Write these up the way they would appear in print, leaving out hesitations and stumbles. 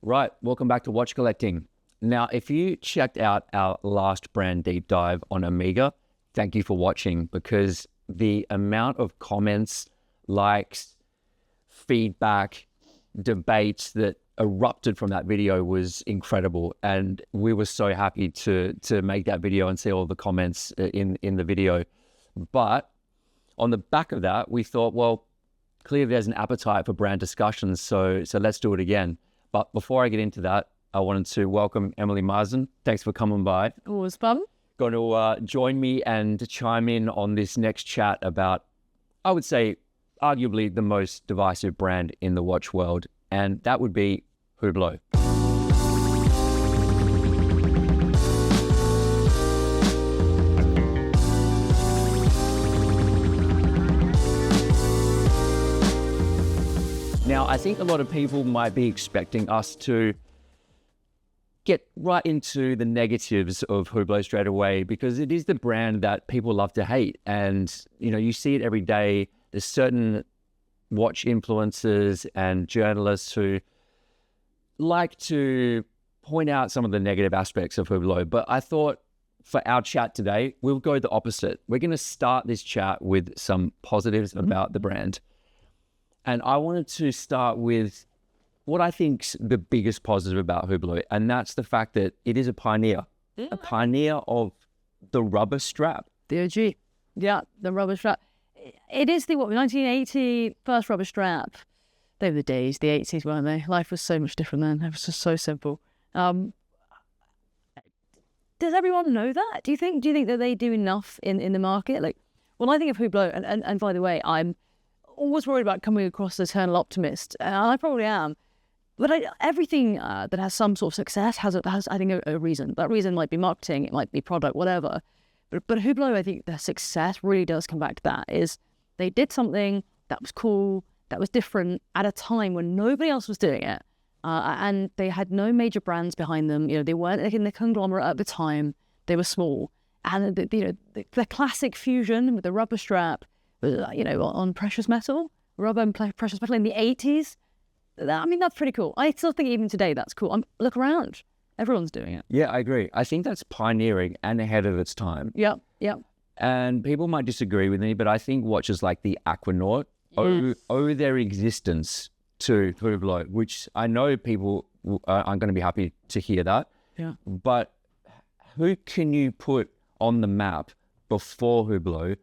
Right, welcome back to Watch Collecting. Now, if you checked out our last brand deep dive on Omega, thank you for watching, because the amount of comments, likes, feedback, debates that erupted from that video was incredible. And we were so happy to make that video and see all the comments in the video. But on the back of that, we thought, well, clearly there's an appetite for brand discussions, so let's do it again. But before I get into that, I wanted to welcome Emily Marsden. Thanks for coming by. Always fun. Going to join me and chime in on this next chat about, I would say, arguably the most divisive brand in the watch world, and that would be Hublot. Now, I think a lot of people might be expecting us to get right into the negatives of Hublot straight away, because it is the brand that people love to hate. And, you know, you see it every day. There's certain watch influencers and journalists who like to point out some of the negative aspects of Hublot. But I thought for our chat today, we'll go the opposite. We're going to start this chat with some positives about the brand. And I wanted to start with what I think's the biggest positive about Hublot, and that's the fact that it is a pioneer of the rubber strap. The OG. Yeah, the rubber strap. It is the 1980 first rubber strap. They were the days, the 80s, weren't they? Life was so much different then. It was just so simple. Does everyone know that? Do you think that they do enough in the market? Like, when I think of Hublot, and by the way, I'm always worried about coming across as eternal optimist, and I probably am. But everything that has some sort of success has I think, a reason. That reason might be marketing, it might be product, whatever. But Hublot, I think their success really does come back to that, is they did something that was cool, that was different at a time when nobody else was doing it. And they had no major brands behind them. You know, they weren't like in the conglomerate at the time. They were small. And, the classic fusion with the rubber strap, you know, on precious metal, rubber and precious metal in the 80s. I mean, that's pretty cool. I still think even today that's cool. Look around. Everyone's doing it. Yeah, I agree. I think that's pioneering and ahead of its time. Yeah. And people might disagree with me, but I think watches like the Aquanaut owe their existence to Hublot, which I know people aren't going to be happy to hear that. Yeah. But who can you put on the map before Hublot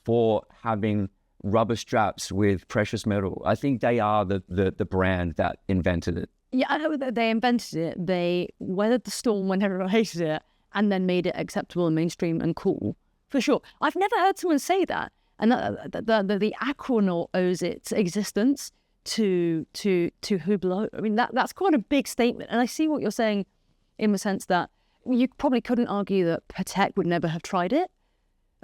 for having rubber straps with precious metal? I think they are the brand that invented it. Yeah, I know that they invented it. They weathered the storm when everyone hated it, and then made it acceptable and mainstream and cool, for sure. I've never heard someone say that. And the Aquanaut owes its existence to Hublot. I mean, that's quite a big statement. And I see what you're saying in the sense that you probably couldn't argue that Patek would never have tried it.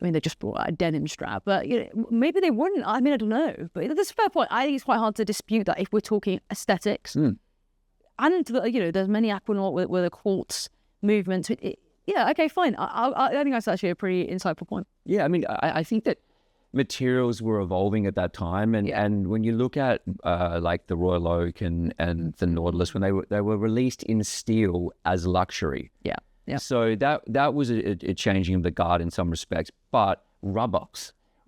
I mean, they just brought out a denim strap, but maybe they wouldn't. I mean, I don't know. But that's a fair point. I think it's quite hard to dispute that if we're talking aesthetics. And, there's many Aquanaut with a quartz movement. Okay, fine. I think that's actually a pretty insightful point. Yeah, I mean, I think that materials were evolving at that time. And when you look at like the Royal Oak and the Nautilus, when they were released in steel as luxury. Yeah. So that was a changing of the guard in some respects. But rubber,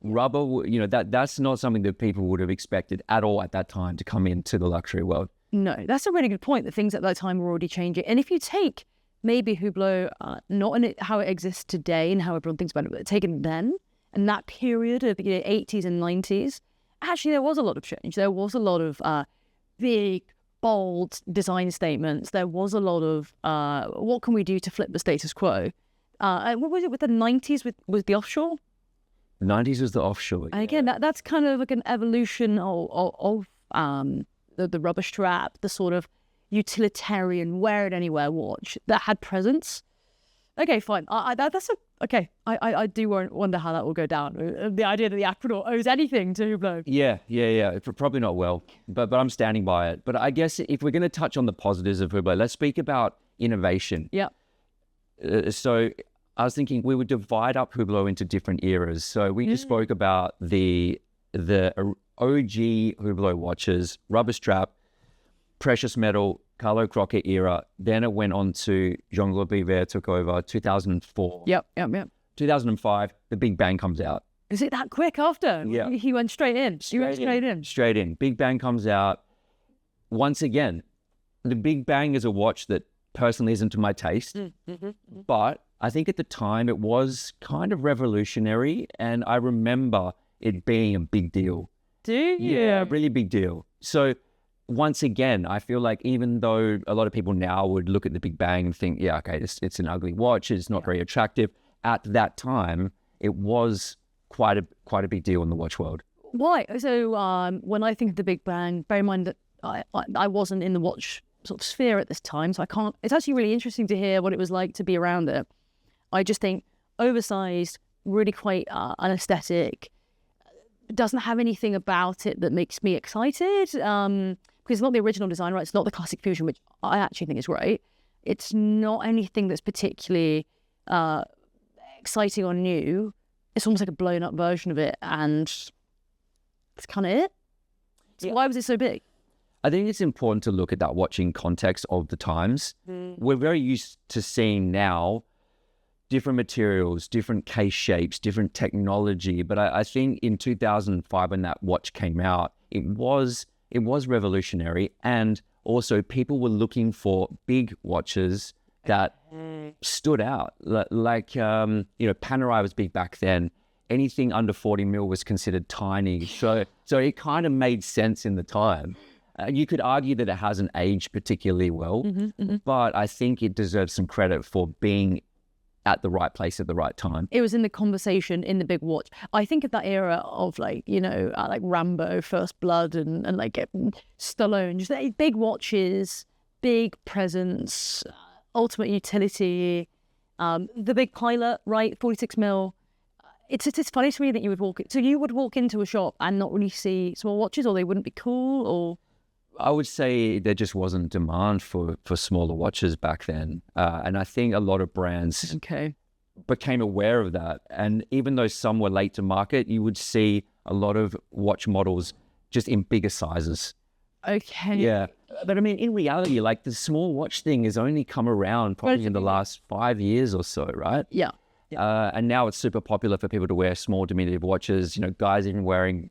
that's not something that people would have expected at all at that time to come into the luxury world. No, that's a really good point. That things at that time were already changing. And if you take maybe Hublot, not in how it exists today and how everyone thinks about it, but taken then, and that period of the 80s and 90s, actually there was a lot of change. There was a lot of big, bold design statements. There was a lot of what can we do to flip the status quo? What was it with the 90s with the offshore? The 90s was the offshore. And again, that's kind of like an evolution of the rubber strap, the sort of utilitarian wear it anywhere watch that had presence. Okay, fine. I do wonder how that will go down. The idea that the Aquanaut owes anything to Hublot. Yeah. Probably not well, but I'm standing by it. But I guess if we're going to touch on the positives of Hublot, let's speak about innovation. Yeah. So I was thinking we would divide up Hublot into different eras. So we just spoke about the OG Hublot watches, rubber strap, precious metal, Carlo Crockett era. Then it went on to Jean-Claude Biver took over 2004. Yep. 2005, the Big Bang comes out. Is it that quick after? Yeah. He went straight in. Straight in. Big Bang comes out. Once again, the Big Bang is a watch that personally isn't to my taste, but I think at the time it was kind of revolutionary, and I remember it being a big deal. Do you? Yeah, really big deal. So once again, I feel like even though a lot of people now would look at the Big Bang and think, yeah, okay, it's an ugly watch, it's not very attractive. At that time, it was quite a big deal in the watch world. Why? So when I think of the Big Bang, bear in mind that I wasn't in the watch sort of sphere at this time, so I can't. It's actually really interesting to hear what it was like to be around it. I just think oversized, really quite unaesthetic. Doesn't have anything about it that makes me excited. Because it's not the original design, right? It's not the classic fusion, which I actually think is great. It's not anything that's particularly exciting or new. It's almost like a blown up version of it, and that's kind of it. So why was it so big? I think it's important to look at that watch in context of the times. We're very used to seeing now different materials, different case shapes, different technology. But I think in 2005, when that watch came out, it was revolutionary. And also people were looking for big watches that stood out. Like, Panerai was big back then. Anything under 40 mil was considered tiny. So it kind of made sense in the time. You could argue that it hasn't aged particularly well, but I think it deserves some credit for being at the right place at the right time. It was in the conversation in the big watch. I think of that era of like Rambo, First Blood, and like Stallone, just big watches, big presence, ultimate utility, the big pilot, right? 46 mil. It's funny to me that you would walk into a shop and not really see small watches, or they wouldn't be cool, or... I would say there just wasn't demand for smaller watches back then. And I think a lot of brands became aware of that. And even though some were late to market, you would see a lot of watch models just in bigger sizes. Okay. Yeah. But I mean, in reality, like the small watch thing has only come around probably in the last 5 years or so, right? Yeah. And now it's super popular for people to wear small diminutive watches, guys even wearing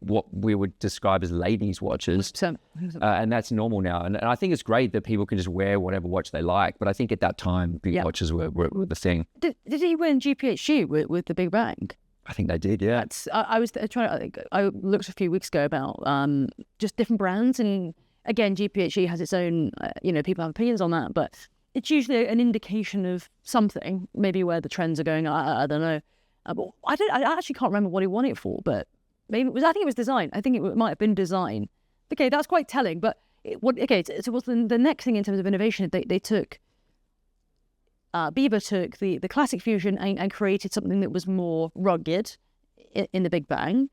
what we would describe as ladies' watches. 100%. And that's normal now. And I think it's great that people can just wear whatever watch they like. But I think at that time, big watches were the thing. Did he win GPHG with the Big Bang? I think they did, yeah. I looked a few weeks ago about just different brands. And again, GPHG has its own, people have opinions on that. But it's usually an indication of something, maybe where the trends are going. I don't know. But I actually can't remember what he won it for, but maybe I think it was design. I think it might have been design. Okay, that's quite telling. But what's the next thing in terms of innovation? They took Biver took the classic fusion and created something that was more rugged in the Big Bang.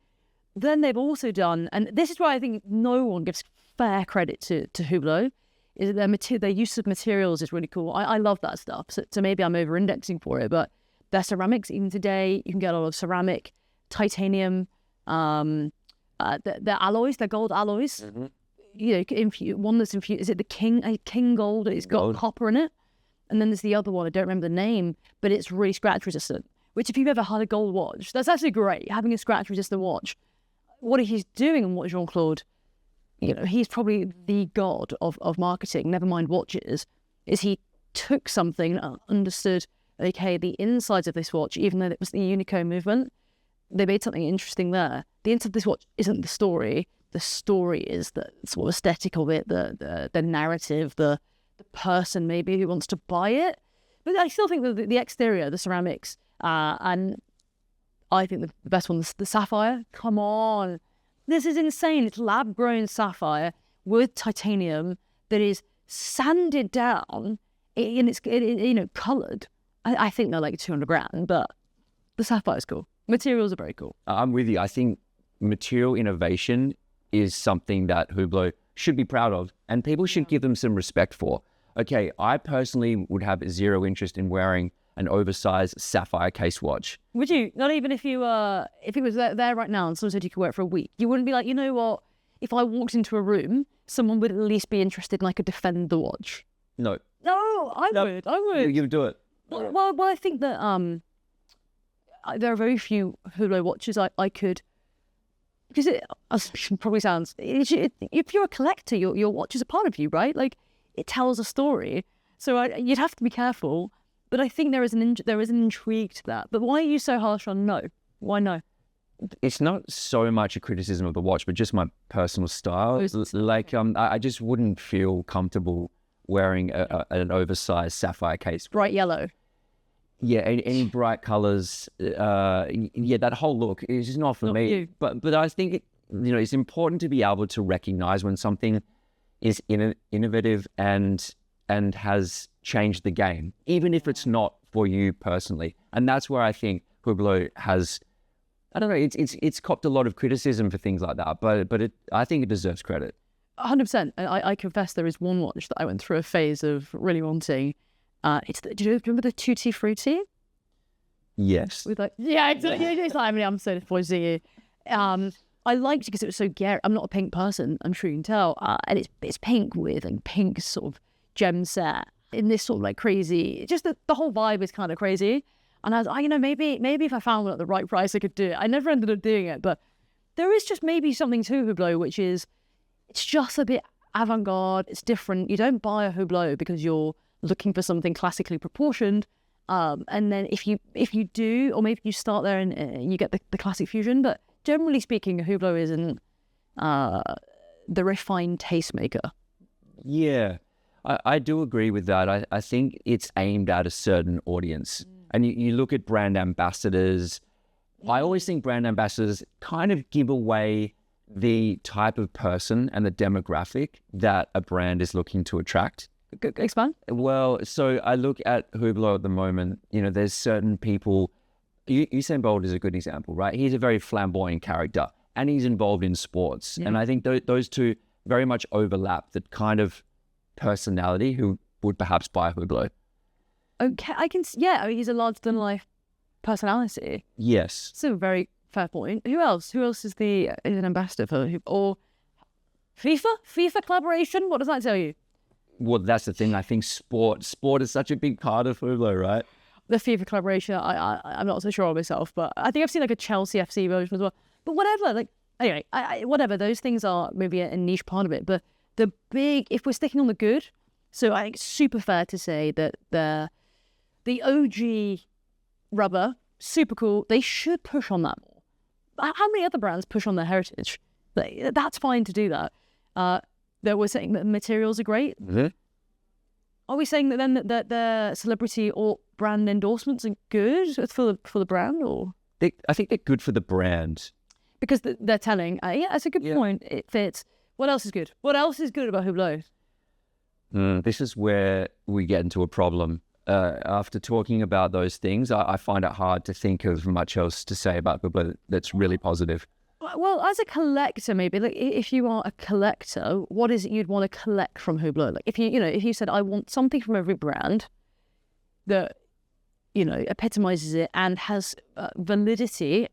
Then they've also done, and this is why I think no one gives fair credit to Hublot, is that their use of materials is really cool. I love that stuff. So maybe I'm over-indexing for it, but their ceramics, even today, you can get a lot of ceramic, titanium. Their alloys, their gold alloys. One that's infused. Is it the King Gold? It's got copper in it, and then there's the other one. I don't remember the name, but it's really scratch resistant. Which, if you've ever had a gold watch, that's actually great. Having a scratch resistant watch. What he's doing and what Jean-Claude, he's probably the god of marketing. Never mind watches. Is he took something and understood? Okay, the insides of this watch, even though it was the Unico movement. They made something interesting there. The inside of this watch isn't the story. The story is the sort of aesthetic of it, the narrative, the person maybe who wants to buy it. But I still think that the exterior, the ceramics, and I think the best one, the sapphire. Come on. This is insane. It's lab-grown sapphire with titanium that is sanded down and it's coloured. I think they're like 200 grand, but the sapphire is cool. Materials are very cool. I'm with you. I think material innovation is something that Hublot should be proud of, and people should give them some respect for. Okay, I personally would have zero interest in wearing an oversized sapphire case watch. Would you? Not even if it was there right now and someone said you could wear it for a week? You wouldn't be like, you know what? if I walked into a room, someone would at least be interested and I could defend the watch. No. No, I would. You do it. Well, I think that there are very few Hublot watches I could, because it probably sounds, if you're a collector, your watch is a part of you, right? Like, it tells a story. So you'd have to be careful. But I think there is an intrigue to that. But why are you so harsh on no? Why no? It's not so much a criticism of the watch, but just my personal style. Like, I just wouldn't feel comfortable wearing an oversized sapphire case. Bright yellow. Yeah, any bright colors. That whole look is just not for me. You. But I think it's important to be able to recognize when something is innovative and has changed the game, even if it's not for you personally. And that's where I think Hublot has, I don't know, it's copped a lot of criticism for things like that, but I think it deserves credit. 100%. I confess there is one watch that I went through a phase of really wanting. Do you remember the Tutti Frutti? Yes. With exactly. It's like, I'm so disappointed in you. I liked it because it was so garish. I'm not a pink person, I'm sure you can tell. And it's pink with pink sort of gem set in this sort of like crazy, just the whole vibe is kind of crazy. And I was like, maybe if I found one at the right price, I could do it. I never ended up doing it, but there is just maybe something to Hublot, which is, it's just a bit avant-garde. It's different. You don't buy a Hublot because you're looking for something classically proportioned. And then if you do, or maybe you start there and you get the classic fusion, but generally speaking, a Hublot isn't the refined tastemaker. Yeah, I do agree with that. I think it's aimed at a certain audience. And you look at brand ambassadors. I always think brand ambassadors kind of give away the type of person and the demographic that a brand is looking to attract. Expand? Well, so I look at Hublot at the moment. There's certain people. Usain Bolt is a good example, right? He's a very flamboyant character, and he's involved in sports. Yeah. And I think those two very much overlap that kind of personality who would perhaps buy Hublot. Okay, I can. Yeah, he's a larger-than-life personality. Yes. It's a very fair point. Who else? Who else is an ambassador for or FIFA collaboration? What does that tell you? Well, that's the thing. I think sport is such a big part of Hublot, right? The FIFA collaboration, I'm not so sure of myself, but I think I've seen like a Chelsea FC version as well. But whatever, anyway, whatever. Those things are maybe a niche part of it. But if we're sticking on the good, so I think it's super fair to say that the OG rubber, super cool. They should push on that more. How many other brands push on their heritage? That's fine to do that. That we're saying that materials are great. Mm-hmm. Are we saying that then that the celebrity or brand endorsements are good for the brand, or? I think they're good for the brand because they're telling. Yeah, that's a good point. It fits. What else is good? What else is good about Hublot? This is where we get into a problem. After talking about those things, I find it hard to think of much else to say about Hublot that's really positive. Well, as a collector, maybe, like if you are a collector, what is it you'd want to collect from Hublot? Like if you said, I want something from every brand that, epitomizes it and has validity,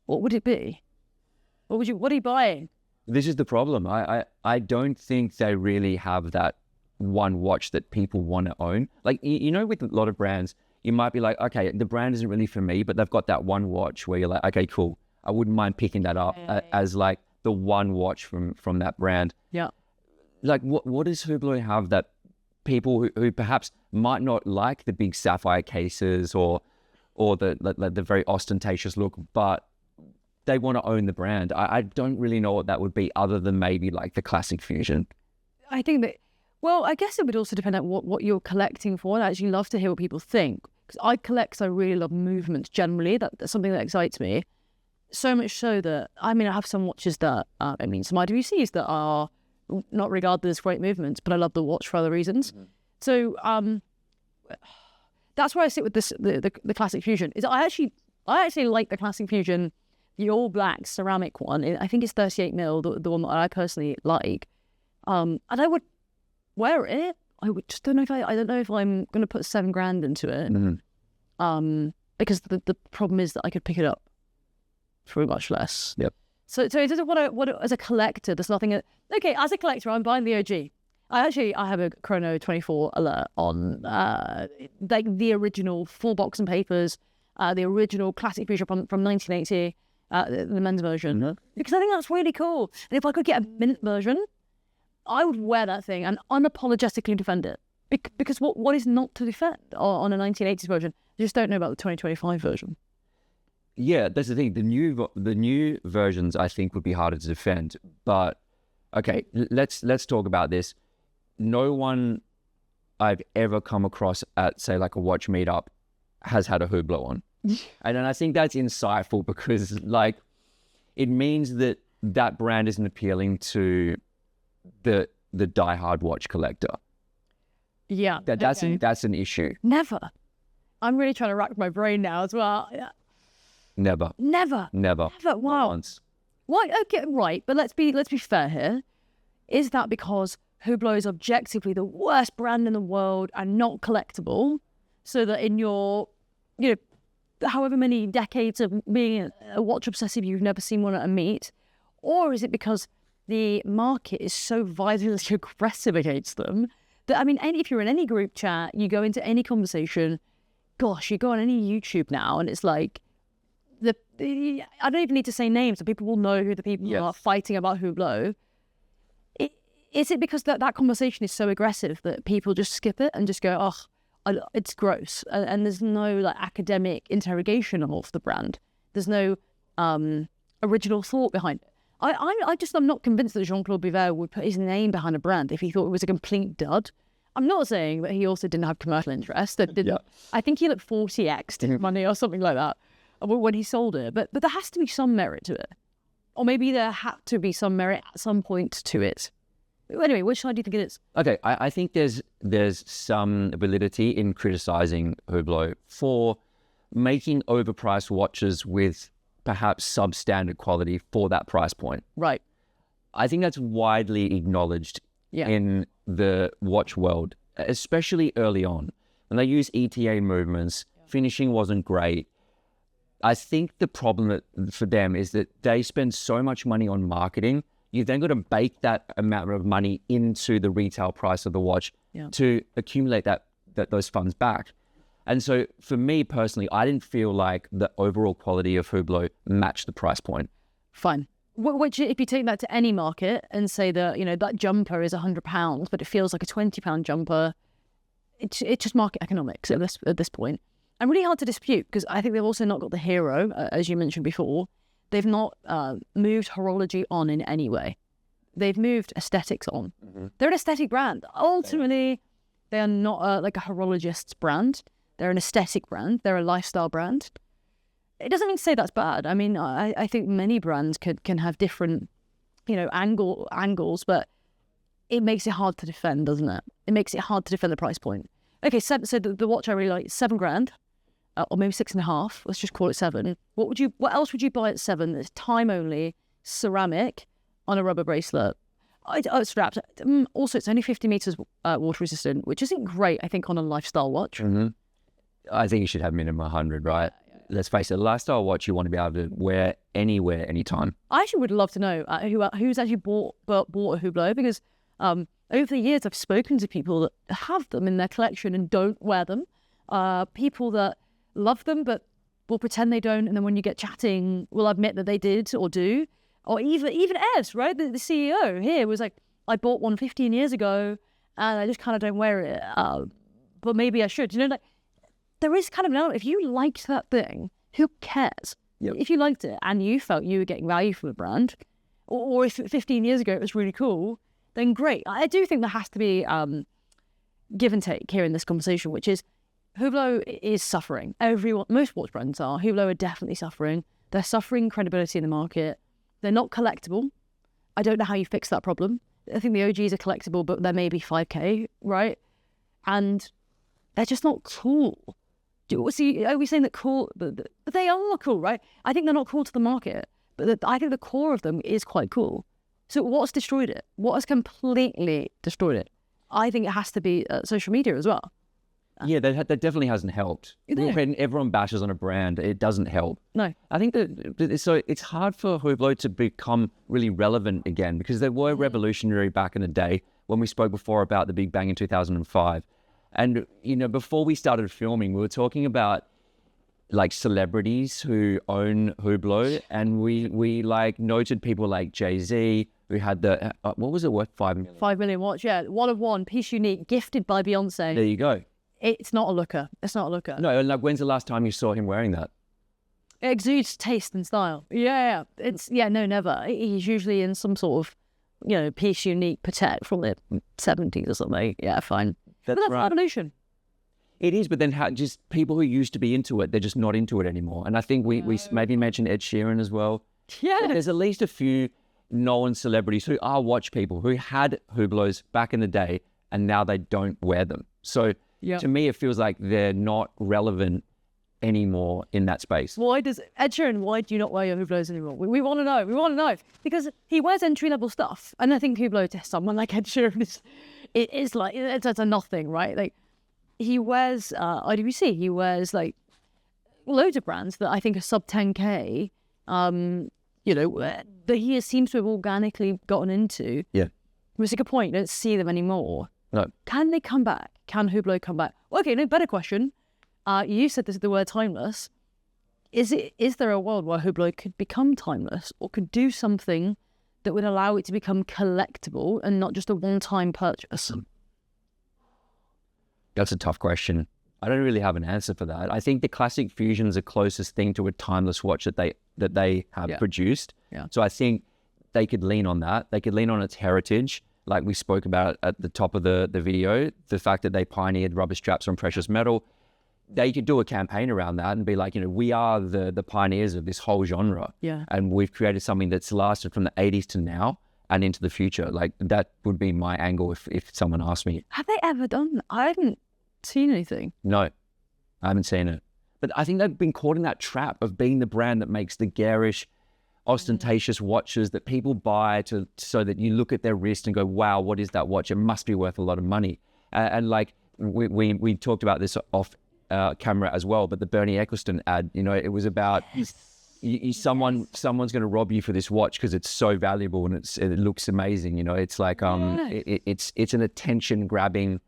what would it be? What are you buying? This is the problem. I don't think they really have that one watch that people want to own. Like, with a lot of brands, you might be like, okay, the brand isn't really for me, but they've got that one watch where you're like, okay, cool. I wouldn't mind picking that up as like the one watch from that brand. Yeah. Like what does Hublot have that people who perhaps might not like the big sapphire cases or the very ostentatious look, but they want to own the brand? I don't really know what that would be other than maybe like the classic fusion. I think that, well, I guess it would also depend on what you're collecting for. I'd actually love to hear what people think. Because I collect, so I really love movements generally. That's something that excites me. So much so that, I have some watches that, some IWCs that are not regarded as great movements, but I love the watch for other reasons. Mm-hmm. So that's where I sit with this, the classic fusion. Is I actually like the classic fusion, the all black ceramic one. I think it's 38 mil, the one that I personally like. And I would wear it. I just don't know if I don't know if I'm going to put $7,000 into it. Mm-hmm. Because the problem is that I could pick it up for much less. Yep. So in terms of what as a collector, there's nothing. Okay, as a collector, I'm buying the OG. I have a Chrono 24 alert on like the original full box and papers, the original classic feature from 1980, the men's version, because I think that's really cool. And if I could get a mint version, I would wear that thing and unapologetically defend it. Because what is not to defend on a 1980s version? You just don't know about the 2025 version. Yeah, that's the thing. The new versions, I think, would be harder to defend. But okay, let's talk about this. No one I've ever come across at, say, like a watch meetup has had a Hublot on. And then I think that's insightful because, like, it means that that brand isn't appealing to the diehard watch collector. Yeah. That's an issue. Never. I'm really trying to rack my brain now as well. Yeah. Never. Wow. Not once. Why? Okay, right. But let's be fair here. Is that because Hublot is objectively the worst brand in the world and not collectible, so that in your, however many decades of being a watch obsessive, you've never seen one at a meet? Or is it because the market is so violently aggressive against them that, I mean, if you're in any group chat, you go into any conversation, gosh, you go on any YouTube now and it's like, I don't even need to say names, so people will know who the people are fighting about Hublot. Is it because that conversation is so aggressive that people just skip it and just go, oh, it's gross, and there's no like academic interrogation of the brand. There's no original thought behind it. I'm not convinced that Jean-Claude Biver would put his name behind a brand if he thought it was a complete dud. I'm not saying that he also didn't have commercial interest. I think he 40x'd his money or something like that when he sold it. But there has to be some merit to it. Or maybe there had to be some merit at some point to it. Anyway, which side do you think it is? Okay, I think there's some validity in criticizing Hublot for making overpriced watches with perhaps substandard quality for that price point. Right. I think that's widely acknowledged in the watch world, especially early on. When they use ETA movements, finishing wasn't great. I think the problem for them is that they spend so much money on marketing. You've then got to bake that amount of money into the retail price of the watch to accumulate those funds back. And so for me personally, I didn't feel like the overall quality of Hublot matched the price point. Fine. Which, if you take that to any market and say that, that jumper is £100, but it feels like a £20 jumper, it's just market economics at this point. And really hard to dispute, because I think they've also not got the hero, as you mentioned before. They've not moved horology on in any way. They've moved aesthetics on. Mm-hmm. They're an aesthetic brand. Ultimately, they are not like a horologist's brand. They're an aesthetic brand. They're a lifestyle brand. It doesn't mean to say that's bad. I mean, I think many brands can have different, angles, but it makes it hard to defend, doesn't it? It makes it hard to defend the price point. Okay, so the watch I really like, £7,000. Or maybe 6.5. Let's just call it 7. What else would you buy at 7? It's time only, ceramic, on a rubber bracelet. It's strapped. Also, it's only 50 meters water resistant, which isn't great, I think, on a lifestyle watch. Mm-hmm. I think you should have minimum 100, right? Let's face it, a lifestyle watch you want to be able to wear anywhere, anytime. I actually would love to know who's actually bought a Hublot, because over the years I've spoken to people that have them in their collection and don't wear them. People that love them but will pretend they don't, and then when you get chatting will admit that they did or do. Or even Ed, right, the CEO here was like, I bought one 15 years ago and I just kind of don't wear it, but maybe I should. There is kind of an element, if you liked that thing, who cares? Yep. If you liked it and you felt you were getting value from the brand, or if 15 years ago it was really cool, then great. I do think there has to be give and take here in this conversation, which is Hublot is suffering. Most watch brands are. Hublot are definitely suffering. They're suffering credibility in the market. They're not collectible. I don't know how you fix that problem. I think the OGs are collectible, but they're maybe 5k, right? And they're just not cool. See, are we saying that cool? But they are cool, right? I think they're not cool to the market, but I think the core of them is quite cool. So what's destroyed it? What has completely destroyed it? I think it has to be social media as well. Yeah, that definitely hasn't helped. No. When everyone bashes on a brand, it doesn't help. No. I think so it's hard for Hublot to become really relevant again, because they were revolutionary back in the day when we spoke before about the Big Bang in 2005. And, before we started filming, we were talking about like celebrities who own Hublot, and we like noted people like Jay-Z, who had the, what was it worth? 5 million? 5 million watch, yeah. One of one, piece unique, gifted by Beyonce. There you go. It's not a looker. It's not a looker. No, like when's the last time you saw him wearing that? It exudes taste and style. Yeah. No, never. He's usually in some sort of, piece unique Patek from the 70s or something. Yeah, fine. But that's right. evolution. It is, but then just people who used to be into it, they're just not into it anymore. And I think we maybe mentioned Ed Sheeran as well. Yeah. There's at least a few known celebrities who are watch people who had Hublots back in the day, and now they don't wear them. So to me, it feels like they're not relevant anymore in that space. Why do you not wear your Hublots anymore? We want to know. We want to know. Because he wears entry-level stuff. And I think Hublot to someone like Ed Sheeran it's like, it's a nothing, right? Like, he wears IWC. He wears, like, loads of brands that I think are sub 10K, that he seems to have organically gotten into. Yeah. It's like a point. You don't see them anymore. No. Can they come back? Can Hublot come back? Okay, no, better question. You said the word timeless. Is there a world where Hublot could become timeless, or could do something that would allow it to become collectible and not just a one-time purchase? That's a tough question. I don't really have an answer for that. I think the classic Fusion's the closest thing to a timeless watch that they have produced. Yeah. So I think they could lean on that. They could lean on its heritage, like we spoke about at the top of the video, the fact that they pioneered rubber straps on precious metal. They could do a campaign around that and be like, we are the pioneers of this whole genre. Yeah. And we've created something that's lasted from the 80s to now and into the future. Like, that would be my angle if someone asked me. Have they ever done that? I haven't seen anything. No, I haven't seen it. But I think they've been caught in that trap of being the brand that makes the garish, ostentatious watches that people buy so that you look at their wrist and go, wow, what is that watch? It must be worth a lot of money. And like we talked about this off camera as well, but the Bernie Eccleston ad, it was about someone's going to rob you for this watch because it's so valuable and it looks amazing. It's like it's an attention grabbing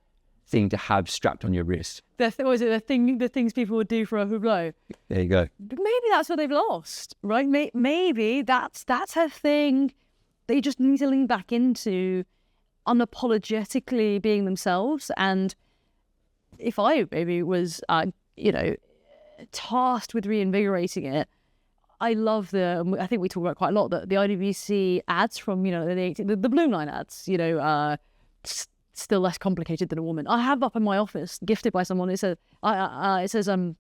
thing to have strapped on your wrist. The things people would do for a Hublot. There you go. Maybe that's what they've lost, right? Maybe that's a thing they just need to lean back into, unapologetically being themselves. And if I maybe was, tasked with reinvigorating it, I love I think we talk about quite a lot, the IWC ads from, the Bloom line ads, still less complicated than a woman. I have up in my office, gifted by someone. It says,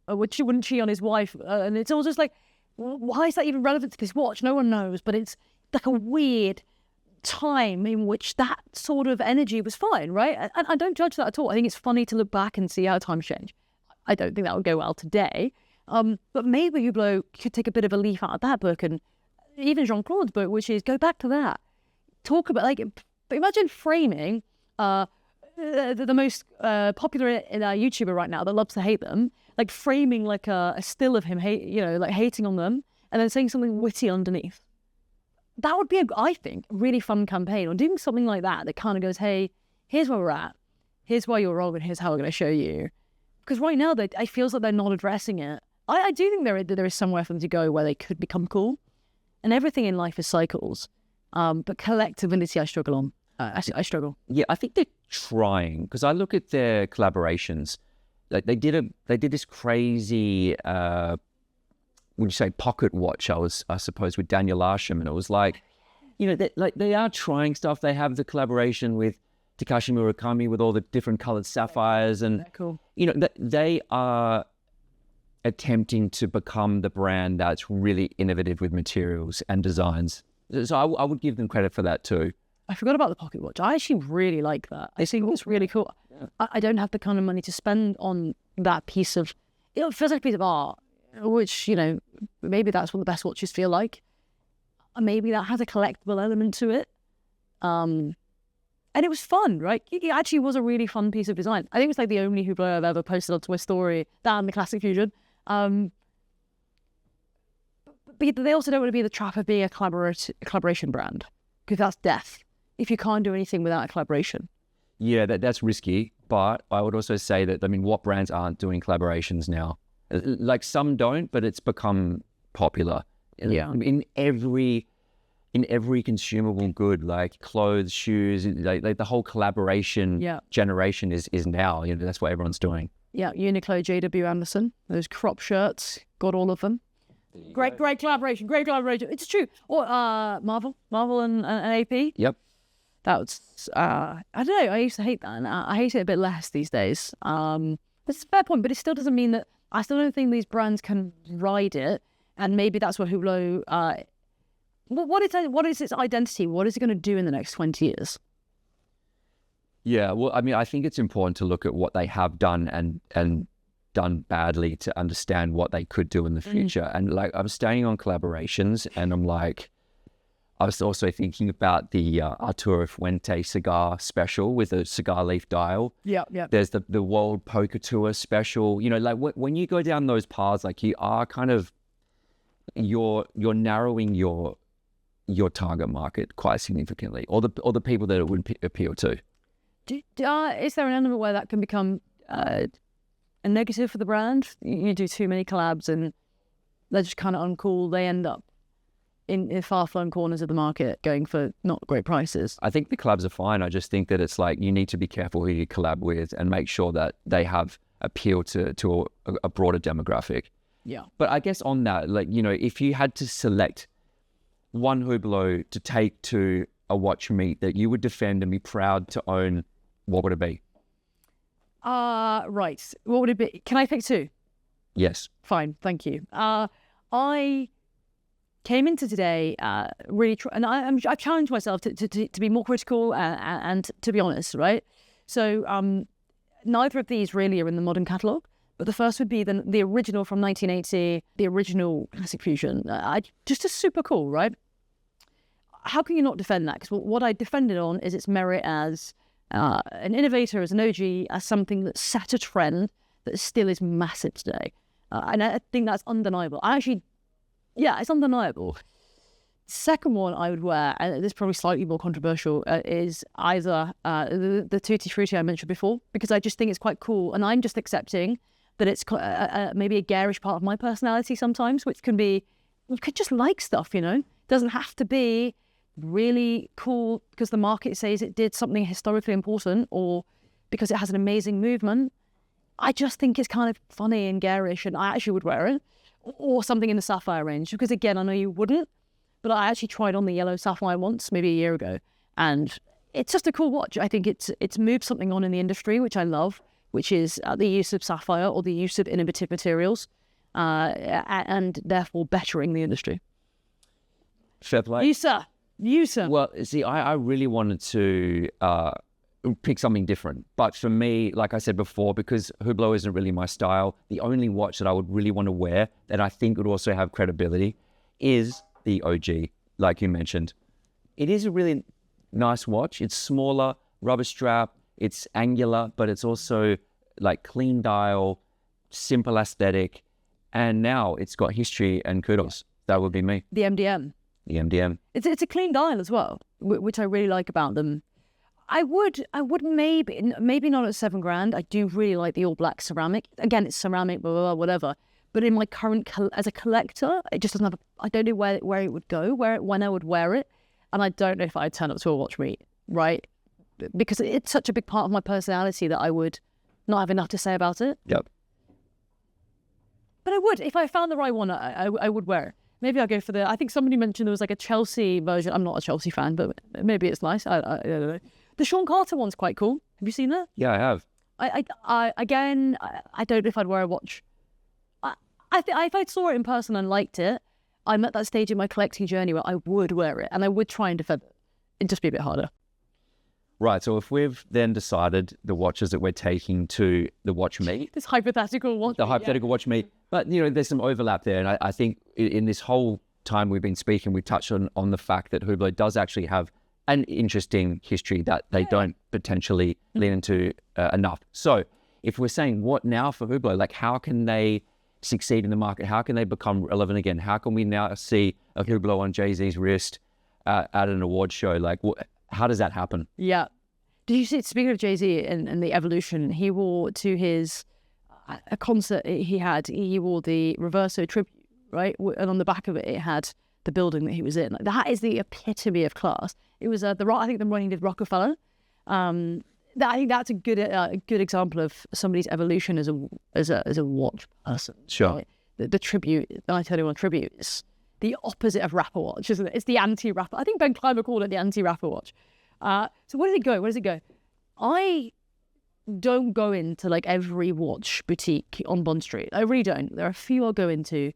wouldn't she on his wife? And it's all just like, why is that even relevant to this watch? No one knows, but it's like a weird time in which that sort of energy was fine, right? And I don't judge that at all. I think it's funny to look back and see how times change. I don't think that would go well today. But maybe Hublot could take a bit of a leaf out of that book, and even Jean-Claude's book, which is go back to that. Talk about, like, imagine framing the most popular YouTuber right now that loves to hate them, like framing like a still of him hating on them, and then saying something witty underneath. That would be, I think, a really fun campaign, or doing something like that kind of goes, hey, here's where we're at, here's why you're wrong, and here's how we're going to show you. Because right now, it feels like they're not addressing it. I do think there is somewhere for them to go where they could become cool, and everything in life is cycles. But collectivity, I struggle on. I struggle. Yeah, I think they're trying, because I look at their collaborations. Like they did this crazy, would you say, pocket watch? I suppose with Daniel Arsham, and it was like, they are trying stuff. They have the collaboration with Takashi Murakami with all the different colored sapphires, and cool. They are attempting to become the brand that's really innovative with materials and designs. So I would give them credit for that too. I forgot about the pocket watch. I actually really like that. I think it's really cool. Yeah. I don't have the kind of money to spend on that piece of... It feels like a piece of art, which, maybe that's what the best watches feel like. Maybe that has a collectible element to it. And it was fun, right? It actually was a really fun piece of design. I think it was like the only Hublot I've ever posted onto my story, that and the Classic Fusion. But they also don't want to be the trap of being a collaboration brand, because that's death if you can't do anything without a collaboration. Yeah, that's risky. But I would also say that, I mean, what brands aren't doing collaborations now? Like some don't, but it's become popular. Yeah. In every consumable good, like clothes, shoes, like the whole collaboration generation is now. You know, that's what everyone's doing. Yeah, Uniqlo, JW Anderson, those crop shirts, got all of them. Great collaboration. It's true. Or Marvel and AP. Yep. That was, I don't know, I used to hate that, and I hate it a bit less these days. But it's a fair point, but it still doesn't mean that, I still don't think these brands can ride it, and maybe that's what Hublot, what is its identity? What is it going to do in the next 20 years? Yeah, well, I mean, I think it's important to look at what they have done and done badly to understand what they could do in the future. And like, I'm staying on collaborations, and I'm like, I was also thinking about the Arturo Fuente cigar special with a cigar leaf dial. Yeah. There's the World Poker Tour special. You know, like when you go down those paths, like you are kind of, you're narrowing your target market quite significantly, or the people that it would appeal to. Is there an element where that can become a negative for the brand? You do too many collabs and they're just kind of uncool. They end up in far-flung corners of the market going for not great prices. I think the collabs are fine. I just think that it's like you need to be careful who you collab with and make sure that they have appeal to a broader demographic. Yeah. But I guess on that, like, you know, if you had to select one Hublot to take to a watch meet that you would defend and be proud to own, what would it be? Right. What would it be? Can I pick two? Yes. Fine. Thank you. I came into today really, and I've challenged myself to be more critical and to be honest, right? So neither of these really are in the modern catalogue, but the first would be the original from 1980, the original Classic Fusion. Just a super cool, right? How can you not defend that? Because what I defended on is its merit as an innovator, as an OG, as something that set a trend that still is massive today. And I think that's undeniable. It's undeniable. Second one I would wear, and this is probably slightly more controversial, is either the Tutti Frutti I mentioned before, because I just think it's quite cool, and I'm just accepting that it's maybe a garish part of my personality sometimes, which can be, you could just like stuff, you know? It doesn't have to be really cool because the market says it did something historically important or because it has an amazing movement. I just think it's kind of funny and garish, and I actually would wear it. Or something in the sapphire range, because again, I know you wouldn't, but I actually tried on the yellow sapphire once, maybe a year ago, and it's just a cool watch. I think it's moved something on in the industry, which I love, which is the use of sapphire or the use of innovative materials, and therefore bettering the industry. Fair play. You sir. Well, see, I really wanted to pick something different. But for me, like I said before, because Hublot isn't really my style, the only watch that I would really want to wear that I think would also have credibility is the OG, like you mentioned. It is a really nice watch. It's smaller, rubber strap, it's angular, but it's also like clean dial, simple aesthetic, and now it's got history and kudos. That would be me. The MDM. The MDM. It's a clean dial as well, which I really like about them. I would maybe not at $7,000. I do really like the all black ceramic. Again, it's ceramic, blah, blah, blah, whatever. But in my current as a collector, it just doesn't have. I don't know where it would go, when I would wear it, and I don't know if I'd turn up to a watch meet, right? Because it's such a big part of my personality that I would not have enough to say about it. Yep. But I would, if I found the right one, I would wear it. Maybe I'll go for I think somebody mentioned there was like a Chelsea version. I'm not a Chelsea fan, but maybe it's nice. I don't know. The Sean Carter one's quite cool. Have you seen that? Yeah, I have. I don't know if I'd wear a watch. If I saw it in person and liked it, I'm at that stage in my collecting journey where I would wear it and I would try and defend it. It'd just be a bit harder. Right, so if we've then decided the watches that we're taking to the watch meet, this hypothetical watch the meet, hypothetical watch meet, but you know, there's some overlap there, and I think in this whole time we've been speaking, we touched on the fact that Hublot does actually have an interesting history that they don't potentially lean into enough. So if we're saying what now for Hublot, like how can they succeed in the market? How can they become relevant again? How can we now see a Hublot on Jay-Z's wrist at an award show? Like, how does that happen? Yeah. Did you see, speaking of Jay-Z and the evolution, he wore to his, a concert he wore the Reverso tribute, right? And on the back of it, it had the building that he was in. Like, that is the epitome of class. It was I think the one he did Rockefeller. I think that's a good example of somebody's evolution as a watch person. Sure. Right? The tribute, the 1991 tribute, is the opposite of rapper watch, isn't it? It's the anti-rapper. I think Ben Clymer called it the anti-rapper watch. So where does it go? Where does it go? I don't go into like every watch boutique on Bond Street. I really don't. There are a few I'll go into.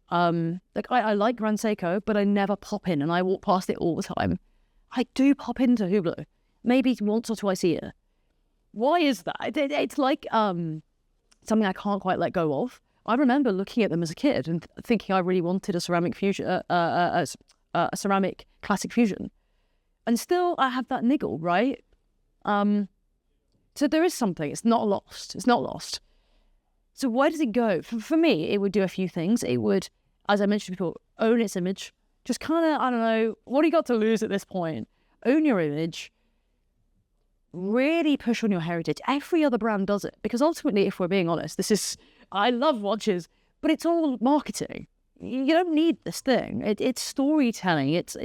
Like I like Grand Seiko, but I never pop in, and I walk past it all the time. I do pop into Hublot, maybe once or twice a year. Why is that? It's like something I can't quite let go of. I remember looking at them as a kid and thinking I really wanted a ceramic fusion, a ceramic classic fusion, and still I have that niggle, right? So there is something. It's not lost. It's not lost. So where does it go? For me, it would do a few things. It would, as I mentioned before, own its image. Just kind of, I don't know, what do you got to lose at this point? Own your image. Really push on your heritage. Every other brand does it. Because ultimately, if we're being honest, I love watches, but it's all marketing. You don't need this thing. It's storytelling. It's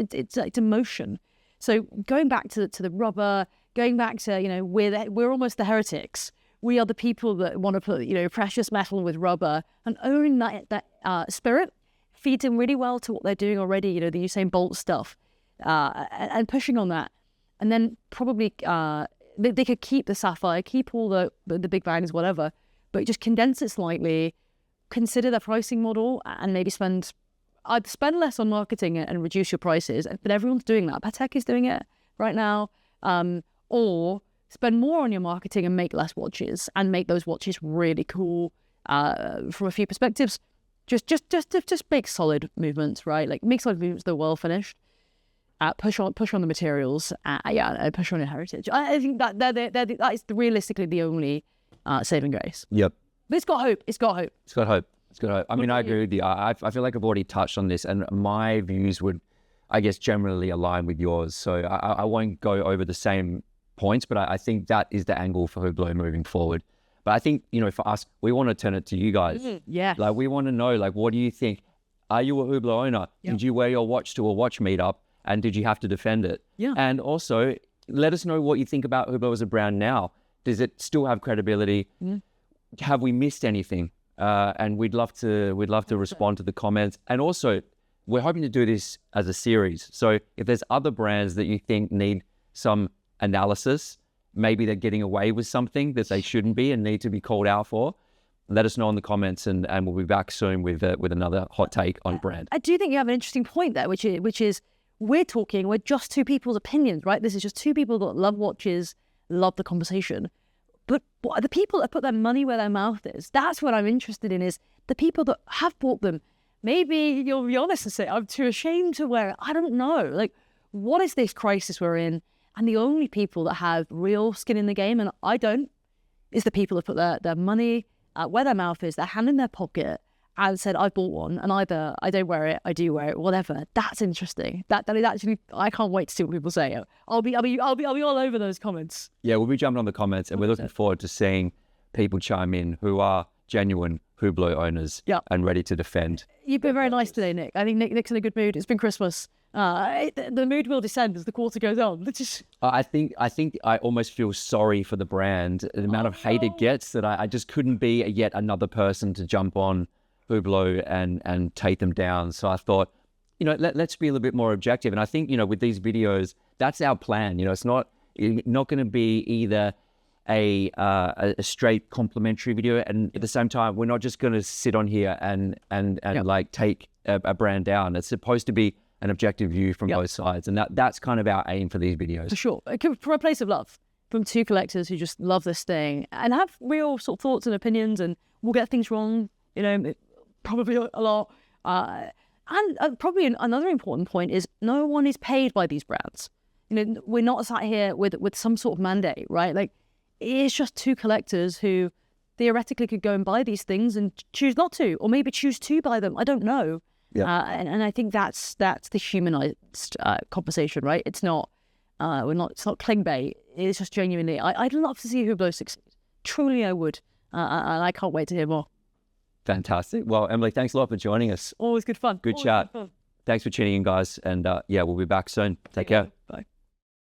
emotion. So going back to the rubber, going back to, we're almost the heretics. We are the people that want to put, precious metal with rubber and own that spirit. Feeds in really well to what they're doing already, the Usain Bolt stuff, and pushing on that. And then probably they could keep the sapphire, keep all the big bangs, whatever, but just condense it slightly, consider their pricing model, and maybe spend less on marketing and reduce your prices. But everyone's doing that. Patek is doing it right now. Or spend more on your marketing and make less watches and make those watches really cool from a few perspectives. Just make solid movements, right? Like make solid movements that are well finished. Push on the materials. And push on your heritage. I think that is realistically the only saving grace. Yep. But it's got hope. It's got hope. I mean, I agree with you. I feel like I've already touched on this, and my views would, I guess, generally align with yours. So I won't go over the same points, but I think that is the angle for Hublot moving forward. But I think, for us, we want to turn it to you guys. Yeah. Like, we want to know, like, what do you think? Are you a Hublot owner? Yep. Did you wear your watch to a watch meetup? And did you have to defend it? Yeah. And also, let us know what you think about Hublot as a brand now. Does it still have credibility? Have we missed anything? And we'd love to respond to the comments. And also, we're hoping to do this as a series. So if there's other brands that you think need some analysis, maybe they're getting away with something that they shouldn't be and need to be called out for, let us know in the comments, and we'll be back soon with another hot take on brand. I do think you have an interesting point there, which is we're just two people's opinions, right? This is just two people that love watches, love the conversation. But the people that put their money where their mouth is, that's what I'm interested in, is the people that have bought them. Maybe you'll be honest and say, I'm too ashamed to wear it. I don't know. Like, what is this crisis we're in? And the only people that have real skin in the game, and I don't, is the people that put their money where their mouth is, their hand in their pocket, and said, I bought one, and either I don't wear it, I do wear it, whatever. That's interesting. That is actually, I can't wait to see what people say. I'll be all over those comments. Yeah, we'll be jumping on the comments, and we're looking forward to seeing people chime in who are genuine Hublot owners and ready to defend. You've been very nice today, Nick. I think Nick's in a good mood. It's been Christmas. The mood will descend as the quarter goes on. I think I almost feel sorry for the brand, the amount of hate it gets, that I just couldn't be yet another person to jump on Hublot and take them down. So I thought, let's be a little bit more objective. And I think, with these videos, that's our plan. It's not going to be either a straight complimentary video, and at the same time, we're not just going to sit on here and like take a brand down. It's supposed to be an objective view from both sides, and that's kind of our aim for these videos. For sure, from a place of love, from two collectors who just love this thing and have real sort of thoughts and opinions, and will get things wrong, probably a lot. And probably another important point is no one is paid by these brands. we're not sat here with some sort of mandate, right? Like, it's just two collectors who theoretically could go and buy these things and choose not to, or maybe choose to buy them. I don't know. Yeah. And I think that's the humanized conversation, right? It's not it's not clickbait. It's just genuinely, I'd love to see Hublot succeed. Truly, I would. And I can't wait to hear more. Fantastic. Well, Emily, thanks a lot for joining us. Always good fun. Good chat. Thanks for tuning in, guys. And we'll be back soon. Take care. Bye.